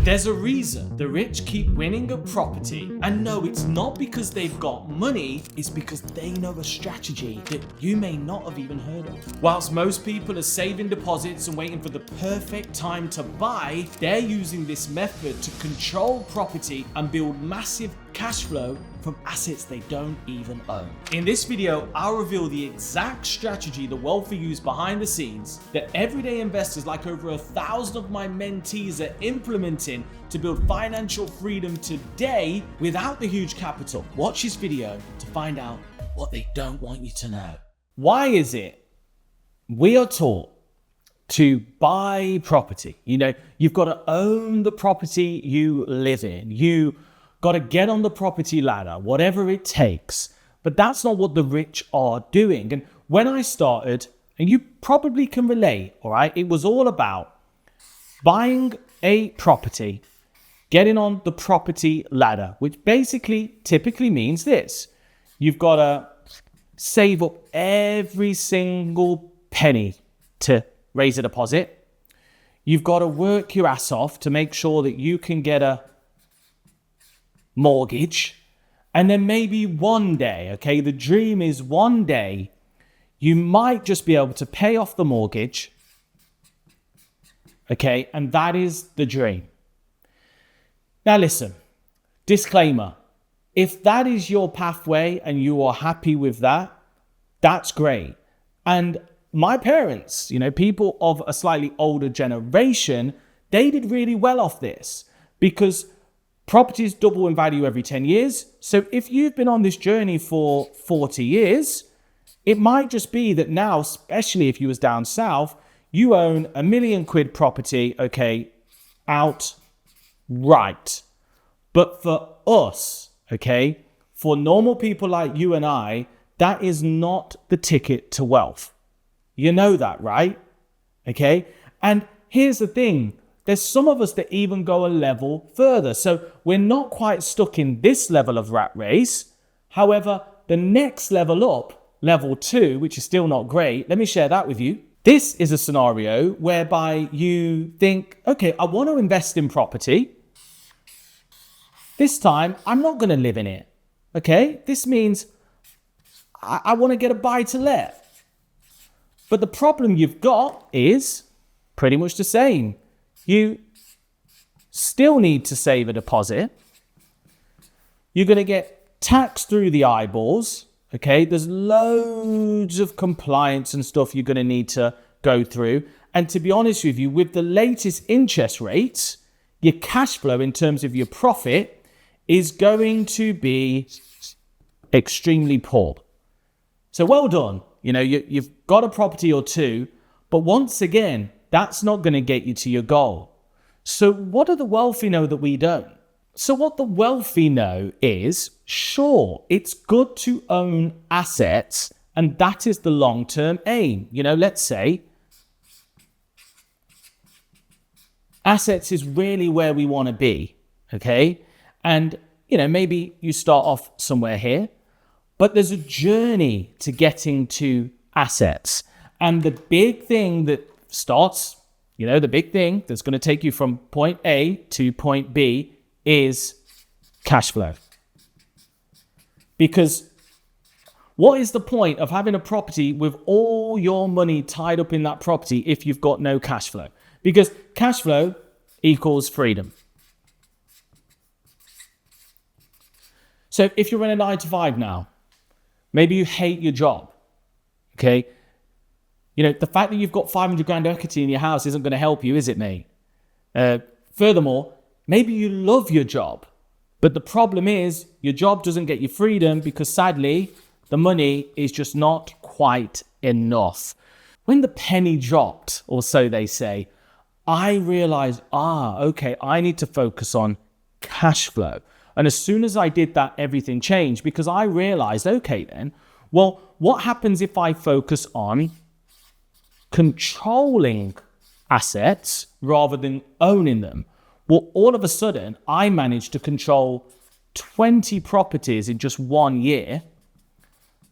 There's a reason the rich keep winning at property, and no, it's not because they've got money, it's because they know a strategy that you may not have even heard of. Whilst most people are saving deposits and waiting for the perfect time to buy, they're using this method to control property and build massive cash flow from assets they don't even own. In this video, I'll reveal the exact strategy the wealthy use behind the scenes that everyday investors like over 1,000 of my mentees are implementing to build financial freedom today without the huge capital. Watch this video to find out what they don't want you to know. Why is it we are taught to buy property? You know, you've got to own the property you live in. You got to get on the property ladder, whatever it takes. But that's not what the rich are doing. And when I started, and you probably can relate, all right, it was all about buying a property, getting on the property ladder, which basically typically means this. You've got to save up every single penny to raise a deposit. You've got to work your ass off to make sure that you can get a mortgage. And then maybe one day, okay, the dream is one day you might just be able to pay off the mortgage, okay, and that is the dream. Now listen, disclaimer, if that is your pathway and you are happy with that, that's great. And my parents, you know, people of a slightly older generation, they did really well off this because properties double in value every 10 years. So if you've been on this journey for 40 years, it might just be that now, especially if you was down south, you own £1 million property, okay, outright. But for us, okay, for normal people like you and I, that is not the ticket to wealth. You know that, right? Okay. And here's the thing. There's some of us that even go a level further. So we're not quite stuck in this level of rat race. However, the next level up, level 2, which is still not great, let me share that with you. This is a scenario whereby you think, okay, I want to invest in property. This time, I'm not going to live in it. Okay, this means I want to get a buy to let. But the problem you've got is pretty much the same. You still need to save a deposit. You're going to get taxed through the eyeballs. Okay, there's loads of compliance and stuff you're going to need to go through. And to be honest with you, with the latest interest rates, your cash flow in terms of your profit is going to be extremely poor. So well done. You know, you've got a property or two, but once again, that's not going to get you to your goal. So what do the wealthy know that we don't? So what the wealthy know is, sure, it's good to own assets, and that is the long-term aim. You know, let's say assets is really where we want to be, okay? And, you know, maybe you start off somewhere here, but there's a journey to getting to assets. And the big thing that starts, you know, the big thing that's going to take you from point A to point B is cash flow. Because what is the point of having a property with all your money tied up in that property if you've got no cash flow? Because cash flow equals freedom. So if you're in a 9 to 5 now, maybe you hate your job, okay? You know, the fact that you've got 500 grand equity in your house isn't going to help you, is it, mate? Furthermore, maybe you love your job, but the problem is your job doesn't get you freedom because sadly, the money is just not quite enough. When the penny dropped, or so they say, I realized, okay, I need to focus on cash flow. And as soon as I did that, everything changed because I realized, okay then, well, what happens if I focus on controlling assets rather than owning them? Well, all of a sudden, I managed to control 20 properties in just 1 year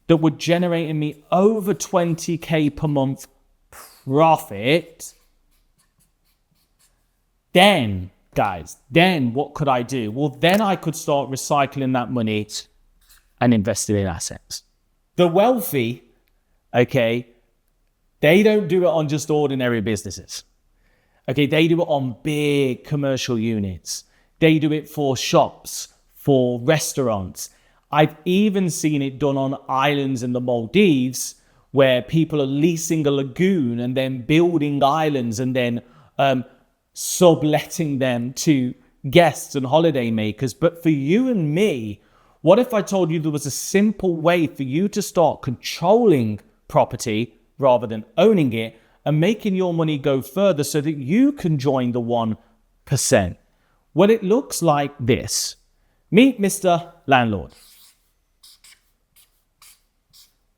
that were generating me over 20K per month profit. Then guys, then what could I do? Well, then I could start recycling that money and investing in assets. The wealthy, okay, they don't do it on just ordinary businesses. Okay, they do it on big commercial units. They do it for shops, for restaurants. I've even seen it done on islands in the Maldives where people are leasing a lagoon and then building islands and then subletting them to guests and holiday makers. But for you and me, what if I told you there was a simple way for you to start controlling property rather than owning it and making your money go further so that you can join the 1%? Well, it looks like this. Meet Mr. Landlord.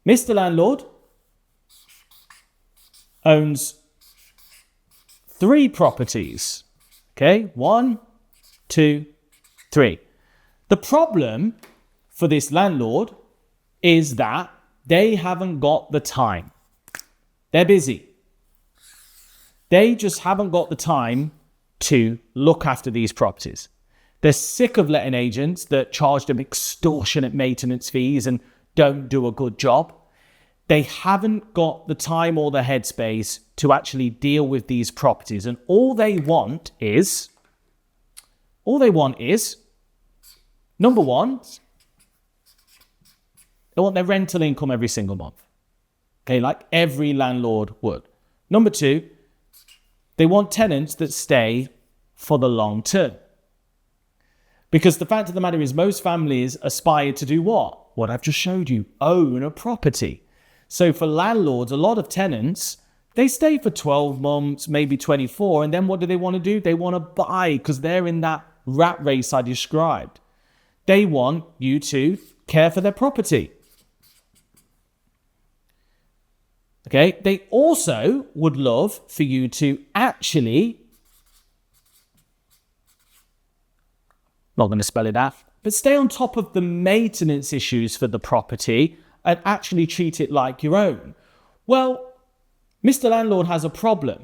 Mr. Landlord owns 3 properties. Okay, 1, 2, 3. The problem for this landlord is that they haven't got the time. They're busy. They just haven't got the time to look after these properties. They're sick of letting agents that charge them extortionate maintenance fees and don't do a good job. They haven't got the time or the headspace to actually deal with these properties. And all they want is, number one, they want their rental income every single month. Okay, like every landlord would. Number 2, they want tenants that stay for the long term. Because the fact of the matter is most families aspire to do what? What I've just showed you, own a property. So for landlords, a lot of tenants, they stay for 12 months, maybe 24, and then what do they want to do? They want to buy because they're in that rat race I described. They want you to care for their property. Okay, they also would love for you to actually, not going to spell it out, but stay on top of the maintenance issues for the property and actually treat it like your own. Well, Mr. Landlord has a problem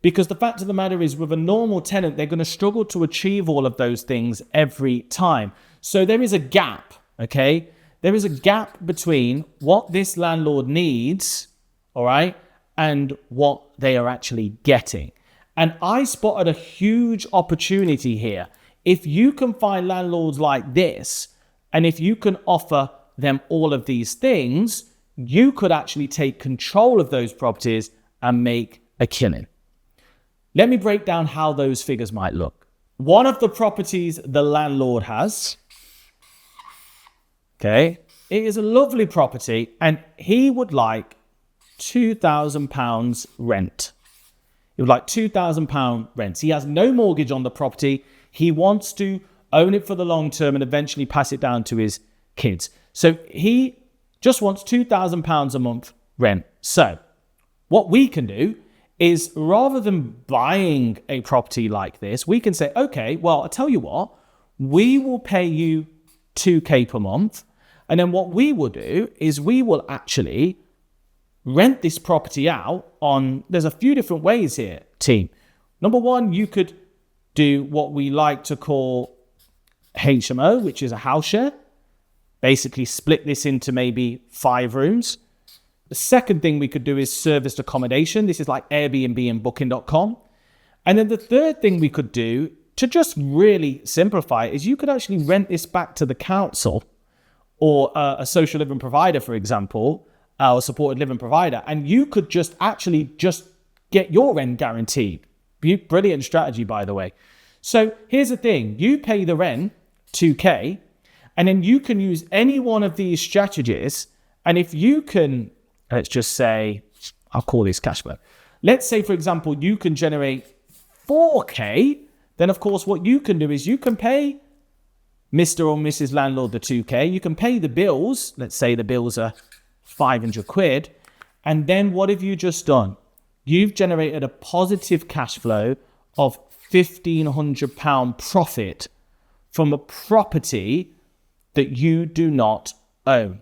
because the fact of the matter is with a normal tenant, they're going to struggle to achieve all of those things every time. So there is a gap, okay? There is a gap between what this landlord needs, all right, and what they are actually getting. And I spotted a huge opportunity here. If you can find landlords like this, and if you can offer them all of these things, you could actually take control of those properties and make a killing. Let me break down how those figures might look. One of the properties the landlord has, okay, it is a lovely property and he would like £2,000 rent. He would like £2,000 rent. He has no mortgage on the property. He wants to own it for the long term and eventually pass it down to his kids. So he just wants £2,000 a month rent. So what we can do is rather than buying a property like this, we can say, okay, well, I'll tell you what, we will pay you £2,000 per month. And then what we will do is we will actually rent this property out on, there's a few different ways here, team. Number one, you could do what we like to call HMO, which is a house share. Basically split this into maybe 5 rooms. The second thing we could do is serviced accommodation. This is like Airbnb and Booking.com. And then the third thing we could do to just really simplify it is you could actually rent this back to the council or a social living provider, for example, or supported living provider. And you could just get your rent guaranteed. Brilliant strategy, by the way. So here's the thing. You pay the rent, £2,000, and then you can use any one of these strategies. And if you can, let's just say, I'll call this cash flow. Let's say, for example, you can generate £4,000. Then, of course, what you can do is you can pay Mr. or Mrs. Landlord the £2,000. You can pay the bills. Let's say the bills are £500. And then what have you just done? You've generated a positive cash flow of £1,500 profit from a property that you do not own.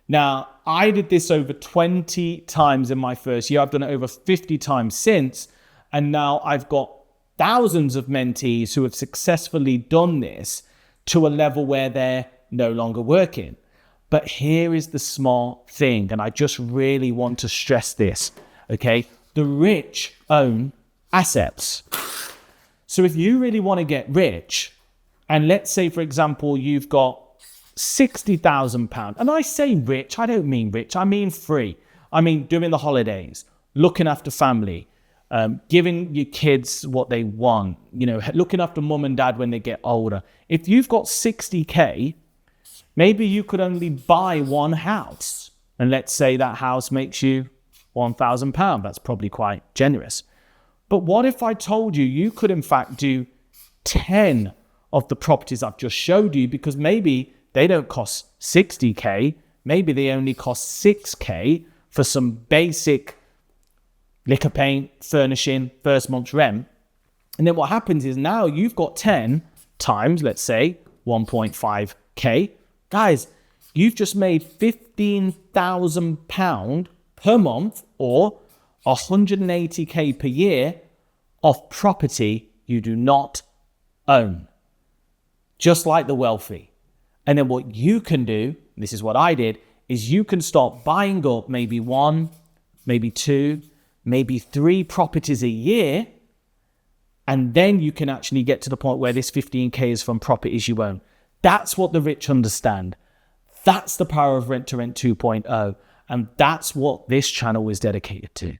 Now, I did this over 20 times in my first year. I've done it over 50 times since. And now I've got thousands of mentees who have successfully done this to a level where they're no longer working. But here is the smart thing, and I just really want to stress this, okay? The rich own assets. So if you really want to get rich, and let's say, for example, you've got £60,000, and I say rich, I don't mean rich, I mean free. I mean during the holidays, looking after family, giving your kids what they want, looking after mum and dad when they get older. If you've got 60K, maybe you could only buy one house. And let's say that house makes you £1,000. That's probably quite generous. But what if I told you you could in fact do 10 of the properties I've just showed you, because maybe they don't cost 60K, maybe they only cost 6K for some basic liquor, paint, furnishing, first month's rent. And then what happens is now you've got 10 times, let's say, 1.5K. Guys, you've just made £15,000 per month or 180K per year off property you do not own. Just like the wealthy. And then what you can do, this is what I did, is you can start buying up maybe 1, maybe 2, maybe 3 properties a year. And then you can actually get to the point where this 15K is from properties you own. That's what the rich understand. That's the power of Rent to Rent 2.0. And that's what this channel is dedicated to.